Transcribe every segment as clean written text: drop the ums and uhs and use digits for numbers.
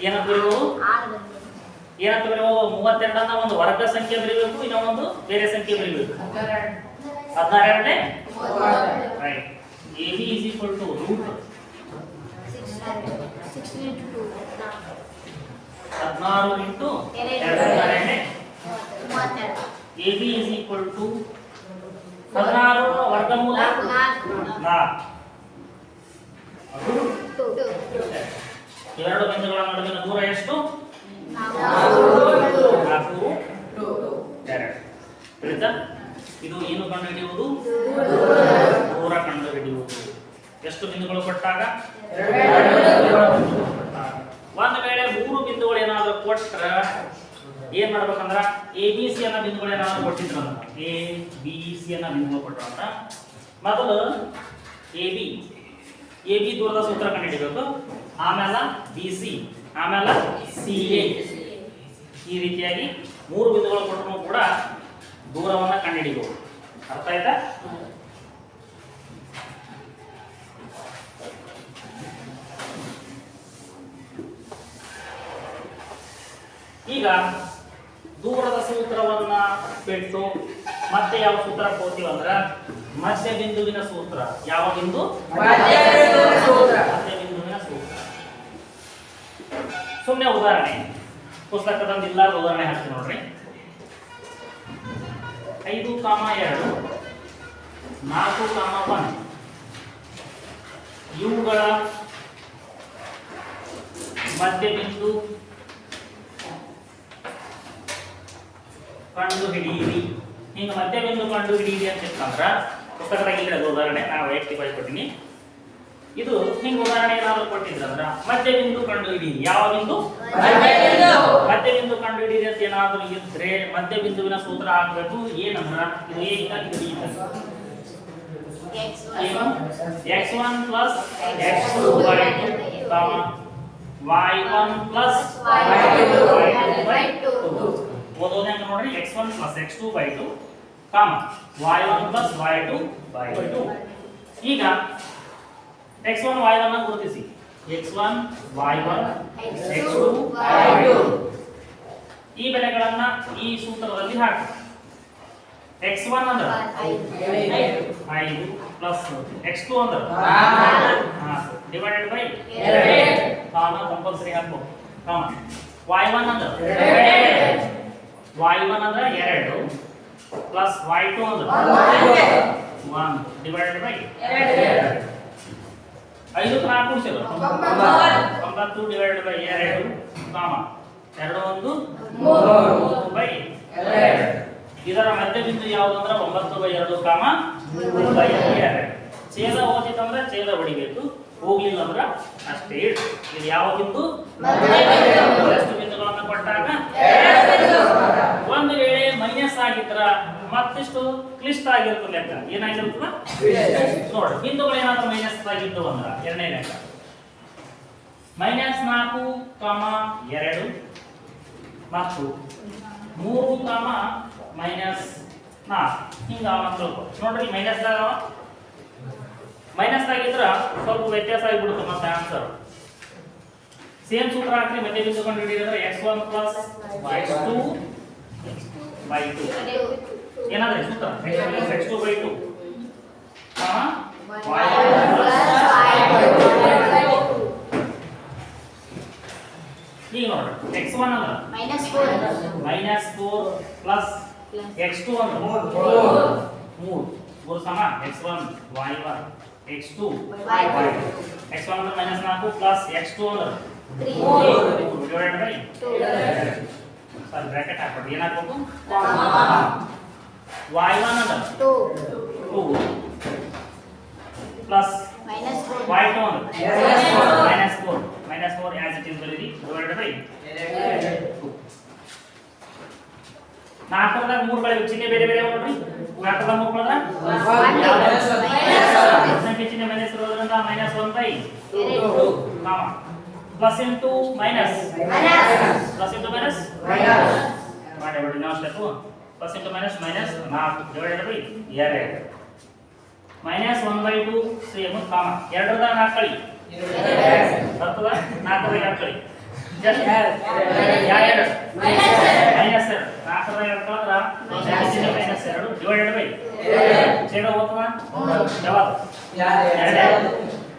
ಏನಂತ ಬರೀಬಹುದು? ಏನಂತ ಬರೀಬಹುದು? 32 ಅನ್ನ ಒಂದು ವರ್ಗ ಸಂಖ್ಯೆ ಬರೀಬೇಕು, ಇನ್ನೊಂದು ಬೇರೆ ಸಂಖ್ಯೆ ಬರೀಬೇಕು. 16 right. AB is equal to root 16 into 2 AB is equal to 16 ವರ್ಗಮೂಲ 4. ಇವೆರಡು ಬಿಂದುಗಳ ನಡುವಿನ ದೂರ ಎಷ್ಟು? 4 ತಿಳಿತಾ? ಇದು ಏನು ಕಂಡುಹಿಡಿಯುವುದು? ದೂರ ಕಂಡುಹಿಡಿಯುವುದು. ಎಷ್ಟು ಬಿಂದುಗಳು ಕೊಟ್ಟಾಗ? ಒಂದು ವೇಳೆ 3 ಬಿಂದುಗಳು ಏನಾದರೂ ಕೊಟ್ಟರೆ ಏನ್ ಮಾಡ್ಬೇಕಂದ್ರ ABC ಅನ್ನ ಬಿಂದುಗಳು ಏನಾದರೂ ಕೊಟ್ಟಿದ್ರಂತ, ABC ಅನ್ನ ಬಿಂದುಗಳು ಕೊಟ್ಟರಂತ ಮೊದಲು AB ದೂರದ ಸೂತ್ರ ಕಂಡುಹಿಡಿಬೇಕು, ಆಮೇಲೆ BC, ಆಮೇಲೆ CA. ಈ ರೀತಿಯಾಗಿ 3 ಬಿಂದುಗಳು ಕೊಟ್ಟರು ಕೂಡ ದೂರವನ್ನ ಕಂಡುಹಿಡಿಬಹುದು. ಅರ್ಥ ಆಯ್ತಾ? ಈಗ ದೂರದ ಸೂತ್ರವನ್ನ ಬಿಟ್ಟು ಮತ್ತೆ ಯಾವ ಸೂತ್ರ ಹೋಗ್ತೀವಿ ಅಂದ್ರೆ ಮಧ್ಯ ಬಿಂದುವಿನ ಸೂತ್ರ. ಯಾವ ಬಿಂದು? ಮಧ್ಯ ಬಿಂದುವಿನ ಸೂತ್ರ. ಸುಮ್ಮನೆ ಉದಾಹರಣೆ ಪುಸ್ತಕದಲ್ಲಿ ಇಲ್ಲದ ಉದಾಹರಣೆ ಹಾಕ್ತೀನಿ ನೋಡ್ರಿ. 5, 2, 4, 1 ಇವುಗಳ ಮಧ್ಯ ಬಿಂದು ಕಂಡು ಹಿಡಿಯಿರಿ. ಹಿಂಗ ಮಧ್ಯ ಬಿಂದು ಕಂಡು ಹಿಡಿಯಿರಿ ಅಂತಂದ್ರ ಪುಸ್ತಕದಾಗ ಇಲ್ಲ ಉದಾಹರಣೆ, ನಾನು ವೈಯಕ್ತಿಕವಾಗಿ ಕೊಟ್ಟಿನಿ. ಇದು ಹಿಂಗ ಉದಾಹರಣೆ ಏನಾದ್ರು ಕೊಟ್ಟಿದ್ರಂದ್ರ ಮಧ್ಯ ಬಿಂದು ಕಂಡು ಹಿಡಿಯಿರಿ. ಯಾವ ಬಿಂದು? ಮಧ್ಯ ಬಿಂದು ಕಂಡು ಹಿಡಿಯಿರಿ ಅಂತ ಏನಾದ್ರು ಇದ್ರೆ ಮಧ್ಯ ಬಿಂದುವಿನ ಸೂತ್ರ ಹಾಕ್ಬೇಕು. ಏನಂದ್ರ ಇದು x1 plus x2 by 2, y1 plus y2 by 2. ಓದೋದೇ ನೋಡ್ರಿ, x1 plus x2 by 2, y1 plus y2 by 2. ಈಗ x1 y1 ಅನ್ನು ಗುರುತಿಸಿ. x1 y1 x2 y2 ಈ ಬೆಲೆಗಳನ್ನ ಈ ಸೂತ್ರದಲ್ಲಿ ಹಾಕಿ. x1 ಅಂದ್ರೆ 5 plus x2 ಅಂದ್ರೆ 4 divided by 2 ಕಂಪಲ್ಸರಿ ಹಾಕಬೇಕು. y1 ಅಂದ್ರೆ y1 ಅಂದ್ರೆ 2 plus y2 ಅಂದ್ರೆ 1 divided by 2. 5 4 ಕೂಡಿಸಿದ್ರು 9 divided by 2 2 1 3 by 2. ಇದರ ಮಧ್ಯ ಬಿಂದು ಯಾವುದು ಅಂದ್ರೆ 9 by 2 3 by 2. ಛೇದ ಓದಿತಂದ್ರೆ ಛೇದ ಹೊಡಿಬೇಕು, ಹೋಗ್ಲಿಲ್ಲ ಅಂದ್ರೆ ಅಷ್ಟೇ ಇಡು. ಇದು ಯಾವ ಬಿಂದು? ಎಷ್ಟು ಬಿಂದುಗಳನ್ನು ಕೊಟ್ಟಾಗ? ಒಂದು ವೇಳೆ ಮೈನಸ್ ಆಗಿದ್ರ ಮತ್ತಿಷ್ಟು ಕ್ಲಿಷ್ಟ ಆಗಿರ್ತದೆ ಲೆಕ್ಕ. ಏನಾಗಿರ್ತದ ನೋಡಿ, ಬಿಂದುಗಳು ಏನಾದ್ರು ಮೈನಸ್ ಆಗಿದ್ದು ಅಂದ್ರ ಎರಡನೇ ಲೆಕ್ಕ -4, 2 ಮತ್ತು 3, -4 ಹಿಂಗ ನೋಡ್ರಿ. ಮೈನಸ್ ಆಗಿದ್ರ ಸ್ವಲ್ಪ ವ್ಯತ್ಯಾಸ ಆಗಿಬಿಡುತ್ತೆ ಮತ್ತೆ ಆನ್ಸರ್. ಸೇಮ್ ಸೂತ್ರ ಹಾಕಿ ಮಧ್ಯ ಬಿಂದು ಕಂಡು ಹಿಡಿದ್ರೆ x1 plus x2 by 2 ಏನಾದ್ರೆ ಸೂತ್ರ x1 plus x2 by 2 y1 plus y2 ಈಗ ನೋಡ್ರಿ x1 ಅಂದ್ರೆ -4 plus x2 ಅಂದ್ರೆ 3 ಸಮ x1 y1 x2 y2. x1 ಅಂದ್ರೆ -4 plus x2 ಅಂದ್ರೆ 3 divided by 2. ಸರ್ ಬ್ರಾಕೆಟ್ ಹಾಕಿ ಏನಾಗಬೇಕು? y1 ಅಂದ್ರೆ 2 plus y2 ಅಂದ್ರೆ -4 as it is ಬರೀರಿ divided by 2. 4ರ 3 ಗಳ ಚಿಹ್ನೆ ಬೇರೆ ಬೇರೆ ನೋಡ್ರಿ. 4ರ 3 ಗಳ ಸಂಖ್ಯೆ ಚಿಹ್ನೆ ಮೈನಸ್ ಇರೋದ್ರಿಂದ -1 by 2 plus into minus plus into minus ಮಾಡಿ ಬಿಡಿ ನಾವು step plus into minus -4 divided by 2 -1 by 2 same ಕಾಮ 2ರ 4 ಕಳಿ ಬರ್ತದ 4ರ 2 ಕಳಿ ಜಸ್ಟ್ ಯಾ ಎರಡು ಮೈನಸ್ 2 4 2 ಕಳೆದ್ರ ಮೈನಸ್ 2 ಡಿವೈಡೆಡ್ ಬೈ ಛೇದ ಹೋಗ್ತದ ಯಾವಾಗ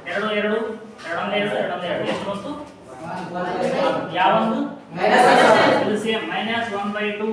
2 2 2 ಎಷ್ಟು ಬಂತು ಯಾವೊಂದು ಇದು ಸೇಮ್ -1/2,